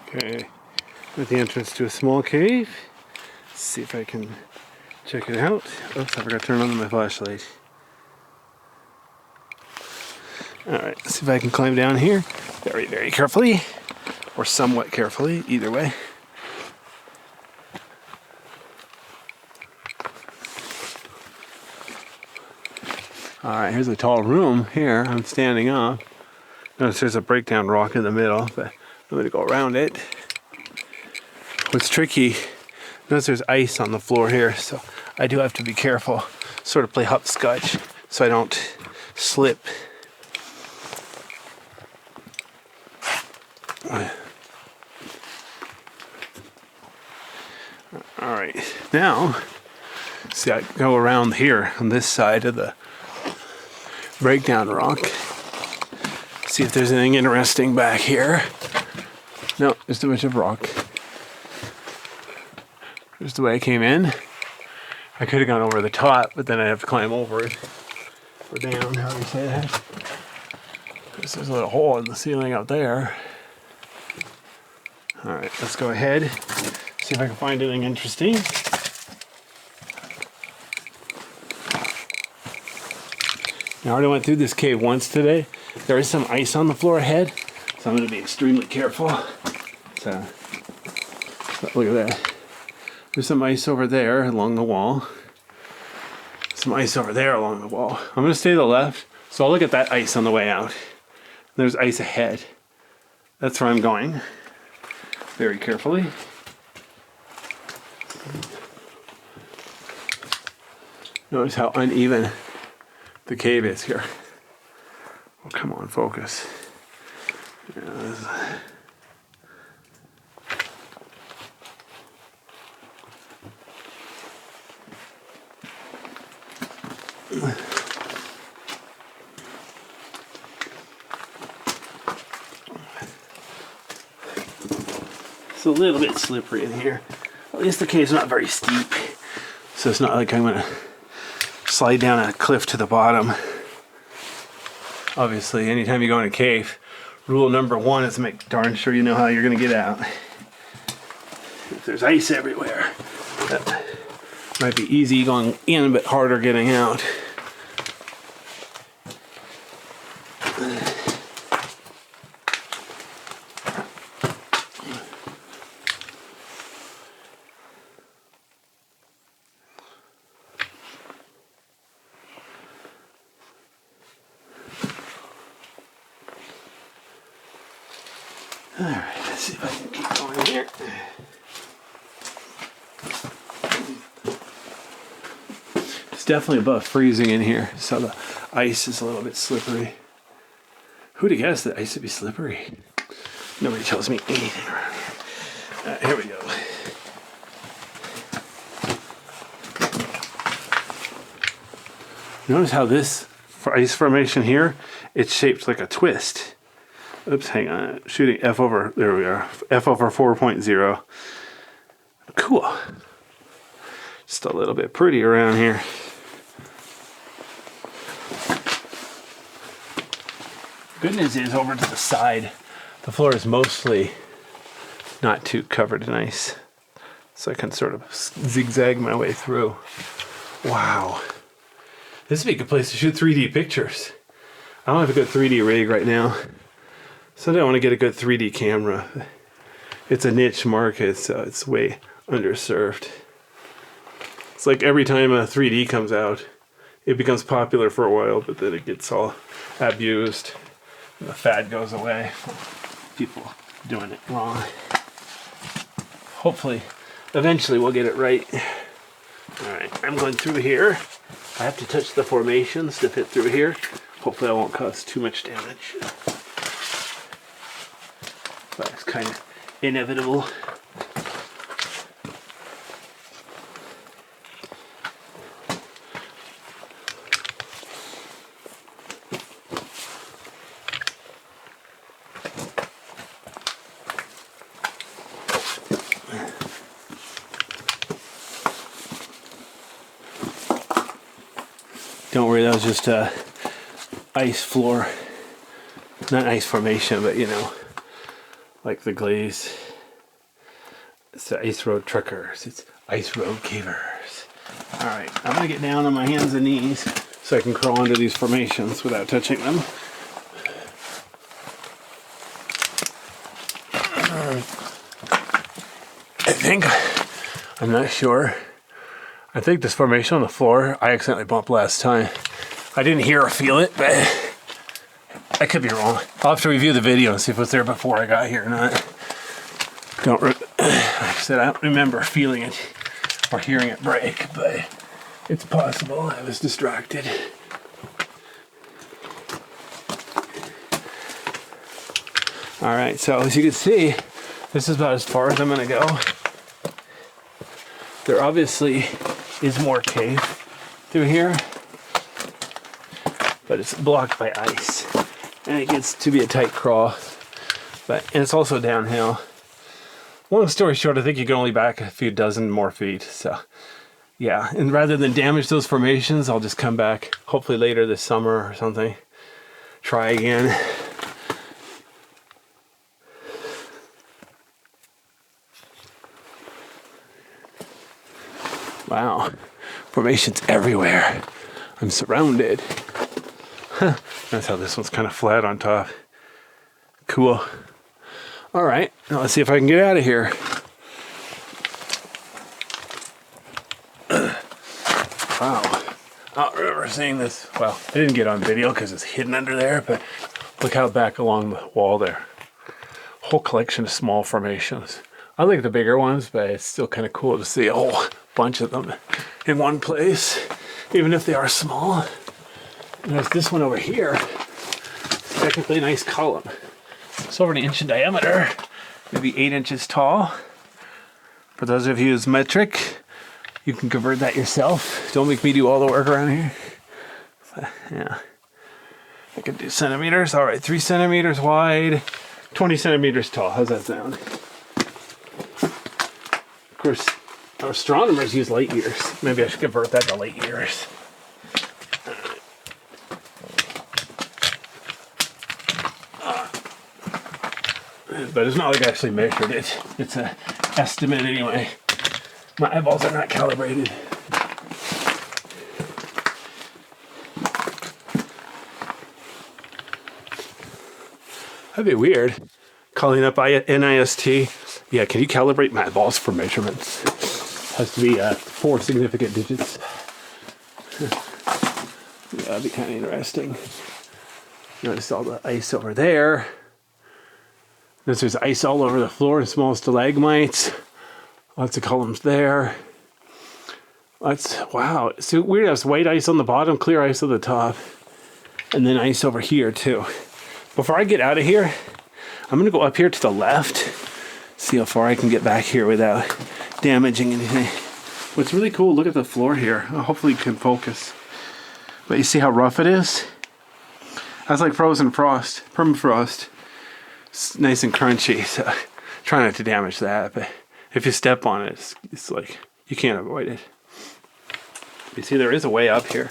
Okay, at the entrance to a small cave. Let's see if I can check it out. Oops, I forgot to turn on my flashlight. Alright, let's see if I can climb down here very, very carefully, or somewhat carefully, either way. Alright, here's a tall room here. I'm standing up. Notice there's a breakdown rock in the middle, but I'm going to go around it. What's tricky, notice there's ice on the floor here, so I do have to be careful, sort of play hopscotch, so I don't slip. Alright, now, see, I go around here on this side of the breakdown rock. See if there's anything interesting back here. No, just a bunch of rock. Just the way I came in. I could have gone over the top, but then I'd have to climb over it. Or down, how do you say that? There's a little hole in the ceiling out there. Alright, let's go ahead. See if I can find anything interesting. Now, I already went through this cave once today. There is some ice on the floor ahead, so I'm going to be extremely careful. So, look at that. There's some ice over there along the wall. Some ice over there along the wall. I'm going to stay to the left, so I'll look at that ice on the way out. There's ice ahead. That's where I'm going. Very carefully. Notice how uneven the cave is here. Oh, come on, focus. It's a little bit slippery in here. At least the cave's not very steep, so it's not like I'm gonna slide down a cliff to the bottom. Obviously, anytime you go in a cave, rule number one is to make darn sure you know how you're gonna get out. If there's ice everywhere, that might be easy going in, but harder getting out. Alright, let's see if I can keep going here. It's definitely above freezing in here, so the ice is a little bit slippery. Who'd have guessed that ice would be slippery? Nobody tells me anything around here. Here we go. Notice how this ice formation here, it's shaped like a twist. Oops, hang on. Shooting F over, there we are. F over 4.0. Cool. Just a little bit pretty around here. Good news is over to the side, the floor is mostly not too covered in ice. So I can sort of zigzag my way through. Wow. This would be a good place to shoot 3D pictures. I don't have a good 3D rig right now. Someday I want to get a good 3D camera. It's a niche market, so it's way underserved. It's like every time a 3D comes out, it becomes popular for a while, but then it gets all abused. And the fad goes away. People doing it wrong. Hopefully, eventually we'll get it right. Alright, I'm going through here. I have to touch the formations to fit through here. Hopefully I won't cause too much damage. But it's kind of inevitable. Don't worry, that was just a ice floor. Not ice formation, but you know, like the glaze. It's the ice road truckers. It's ice road cavers. All right, I'm gonna get down on my hands and knees so I can crawl into these formations without touching them. I'm not sure. I think this formation on the floor, I accidentally bumped last time. I didn't hear or feel it, but I could be wrong. I'll have to review the video and see if it was there before I got here or not. Like I said, I don't remember feeling it or hearing it break, but it's possible I was distracted. All right, so as you can see, this is about as far as I'm gonna go. There obviously is more cave through here, but it's blocked by ice, and it gets to be a tight crawl. And it's also downhill. Long story short, I think you can only back a few dozen more feet. So yeah, and rather than damage those formations, I'll just come back hopefully later this summer or something. Try again. Wow, formations everywhere. I'm surrounded. That's how this one's kind of flat on top. Cool. All right, now let's see if I can get out of here. Wow, I don't remember seeing this. Well, I didn't get on video because it's hidden under there, but look how back along the wall there. Whole collection of small formations. I like the bigger ones, but it's still kind of cool to see a whole bunch of them in one place, even if they are small. And there's this one over here. It's technically a nice column. It's over an inch in diameter, maybe 8 inches tall. For those of you who's metric, you can convert that yourself. Don't make me do all the work around here. But, yeah, I can do centimeters. All right, 3 centimeters wide, 20 centimeters tall. How's that sound? Of course, our astronomers use light years. Maybe I should convert that to light years. But it's not like I actually measured it. It's an estimate anyway. My eyeballs are not calibrated. That'd be weird. Calling up NIST. Yeah, can you calibrate my eyeballs for measurements? Has to be 4 significant digits. Yeah, that'd be kind of interesting. Notice all the ice over there. Notice there's ice all over the floor, small stalagmites. Lots of columns there. Wow, it's so weird. There's white ice on the bottom, clear ice on the top, and then ice over here too. Before I get out of here, I'm gonna go up here to the left, see how far I can get back here without damaging anything. What's really cool, look at the floor here. Hopefully you can focus. But you see how rough it is? That's like frozen frost, permafrost. It's nice and crunchy, so try not to damage that, but if you step on it, it's like you can't avoid it. You see there is a way up here.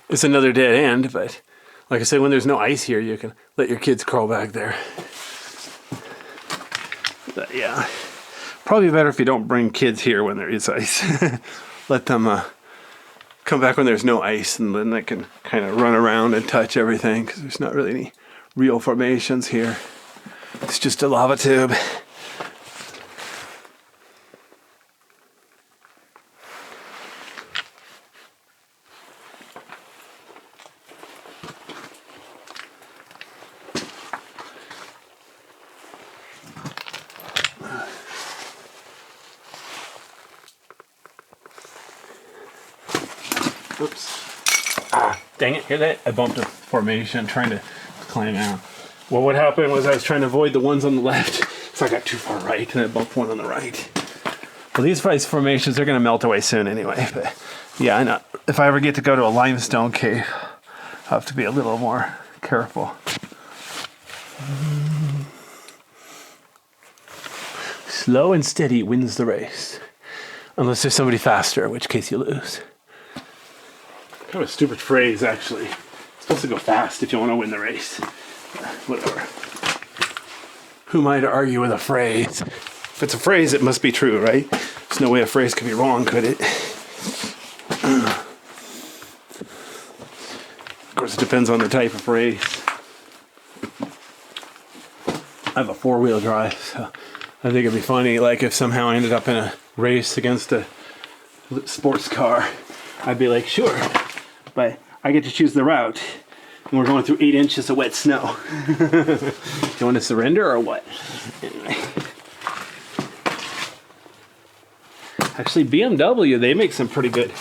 It's another dead end, but like I said, when there's no ice here, you can let your kids crawl back there. But yeah, probably better if you don't bring kids here when there is ice. Let them come back when there's no ice, and then they can kind of run around and touch everything, because there's not really any real formations here. It's just a lava tube. Oops. Dang it, hear that? I bumped a formation trying to climb out. Well, what happened was I was trying to avoid the ones on the left, so I got too far right, and I bumped one on the right. Well, these ice formations, they're going to melt away soon anyway. But yeah, I know. If I ever get to go to a limestone cave, I'll have to be a little more careful. Slow and steady wins the race. Unless there's somebody faster, in which case you lose. Kind of a stupid phrase, actually. It's supposed to go fast if you want to win the race. Whatever. Who am I to argue with a phrase? If it's a phrase, it must be true, right? There's no way a phrase could be wrong, could it? Of course, it depends on the type of race. I have a 4-wheel drive, so I think it'd be funny, like if somehow I ended up in a race against a sports car, I'd be like, sure, but I get to choose the route, and we're going through 8 inches of wet snow. Do you want to surrender or what? Anyway. Actually, BMW, they make some pretty good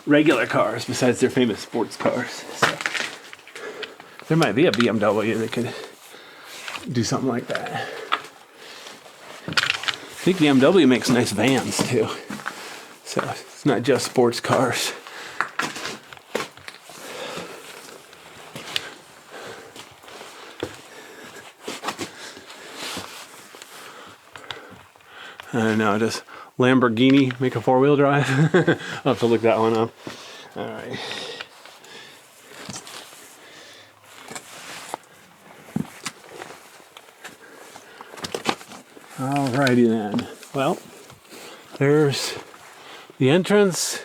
regular cars besides their famous sports cars. So there might be a BMW that could do something like that. I think BMW makes nice vans too. So it's not just sports cars. I don't know, does Lamborghini make a 4-wheel drive? I'll have to look that one up. All right. Alrighty then. Well, there's the entrance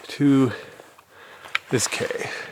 to this cave.